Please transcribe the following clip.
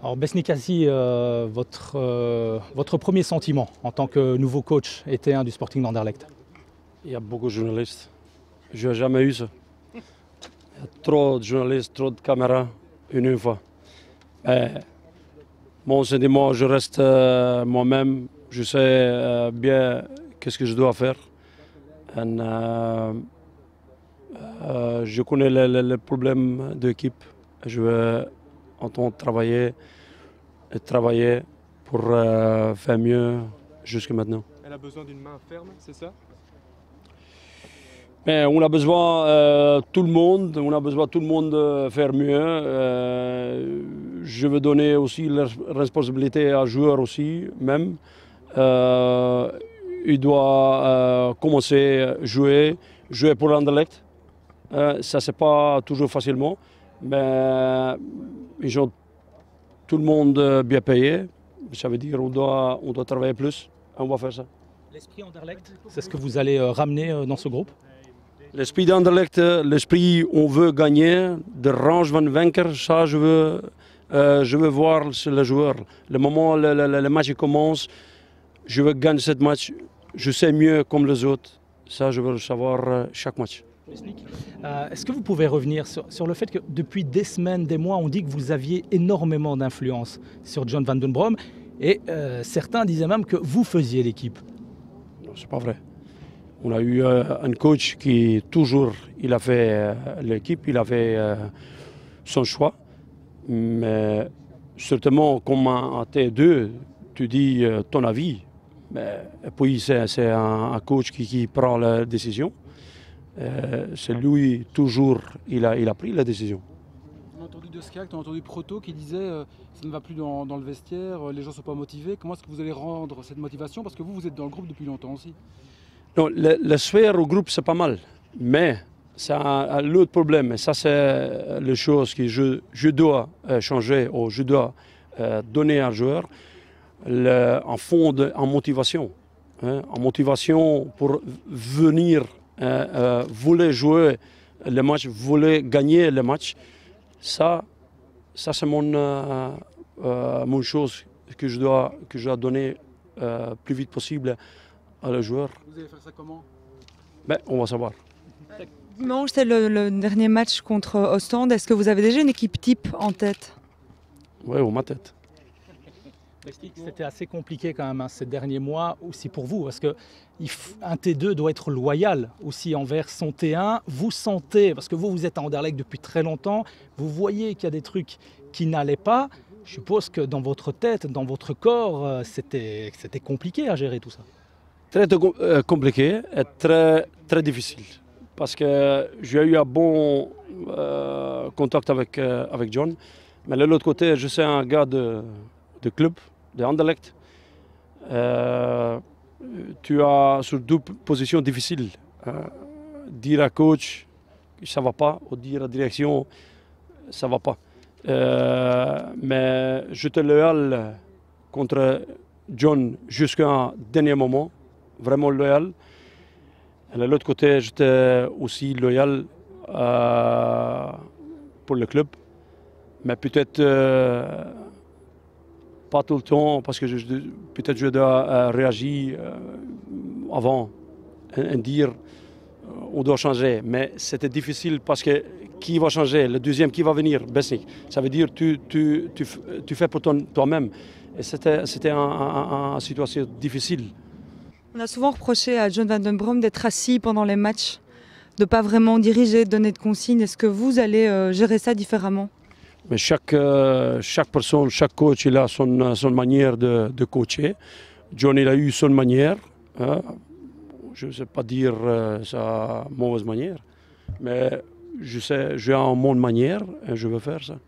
Alors Besnik Assi, votre premier sentiment en tant que nouveau coach été du Sporting d'Anderlecht? Il y a beaucoup de journalistes. Je n'ai jamais eu ça. Il y a trop de journalistes, trop de caméras, une fois. Mais mon sentiment, je reste moi-même. Je sais bien qu'est-ce que je dois faire. Je connais les problèmes de l'équipe. Je vais entendre travailler et travailler pour faire mieux jusqu'à maintenant. Elle a besoin d'une main ferme, c'est ça? Mais on a besoin tout le monde, on a besoin tout le monde de faire mieux. Je veux donner aussi la responsabilité à joueur aussi, même. Il doit commencer à jouer pour l'Anderlecht. Ça c'est pas toujours facilement, mais ils ont tout le monde bien payé. Ça veut dire on doit travailler plus. On va faire ça. L'esprit Anderlecht, c'est ce que vous allez ramener dans ce groupe? L'esprit d'Anderlecht, l'esprit on veut gagner, de range van vaincre, ça je veux voir sur les joueurs. Le moment où le match commence, je veux gagner ce match, je sais mieux comme les autres. Ça je veux le savoir chaque match. Est-ce que vous pouvez revenir sur le fait que depuis des semaines, des mois, on dit que vous aviez énormément d'influence sur John Van Den Brom et certains disaient même que vous faisiez l'équipe? Non, c'est pas vrai. On a eu un coach qui toujours, il a fait l'équipe, il a fait son choix. Mais certainement, comme un T2, tu dis ton avis. Et puis c'est un coach qui prend la décision. C'est lui, toujours, il a pris la décision. On a entendu De Sciac, on a entendu Proto qui disait ça ne va plus dans le vestiaire, les gens ne sont pas motivés. Comment est-ce que vous allez rendre cette motivation? Parce que vous êtes dans le groupe depuis longtemps aussi. Non, la sphère au groupe, c'est pas mal. Mais ça l'autre problème, et ça c'est les choses que je dois changer ou je dois donner à un joueur, en fond, en motivation. En motivation pour venir, vouloir jouer le match, vouloir gagner le match. Ça c'est mon chose que je dois donner plus vite possible à le joueur. Vous allez faire ça comment? On va savoir. Dimanche, c'est le dernier match contre Ostende. Est-ce que vous avez déjà une équipe type en tête? Oui, au ma tête. C'était assez compliqué quand même ces derniers mois aussi pour vous, parce qu'un T2 doit être loyal aussi envers son T1. Vous sentez, parce que vous êtes à Anderlecht depuis très longtemps, vous voyez qu'il y a des trucs qui n'allaient pas. Je suppose que dans votre tête, dans votre corps, c'était compliqué à gérer tout ça. Très compliqué et très, très difficile. Parce que j'ai eu un bon contact avec John. Mais de l'autre côté, je suis un gars de club, de Anderlecht. Tu as sur deux positions difficiles. Dire à coach que ça ne va pas, ou dire à direction ça ne va pas. Mais j'étais loyal contre John jusqu'à un dernier moment, vraiment loyal. Et de l'autre côté, j'étais aussi loyal pour le club. Mais peut-être pas tout le temps, parce que peut-être je dois réagir avant et dire on doit changer. Mais c'était difficile parce que qui va changer? Le deuxième qui va venir? Besnik. Ça veut dire tu fais pour toi-même. Et c'était une situation difficile. On a souvent reproché à John Van Den Brom d'être assis pendant les matchs, de ne pas vraiment diriger, de donner de consignes. Est-ce que vous allez gérer ça différemment? Mais chaque personne, chaque coach, il a son manière de coacher. John, il a eu son manière. Je ne sais pas dire sa mauvaise manière, mais je sais, j'ai une bonne manière et je veux faire ça.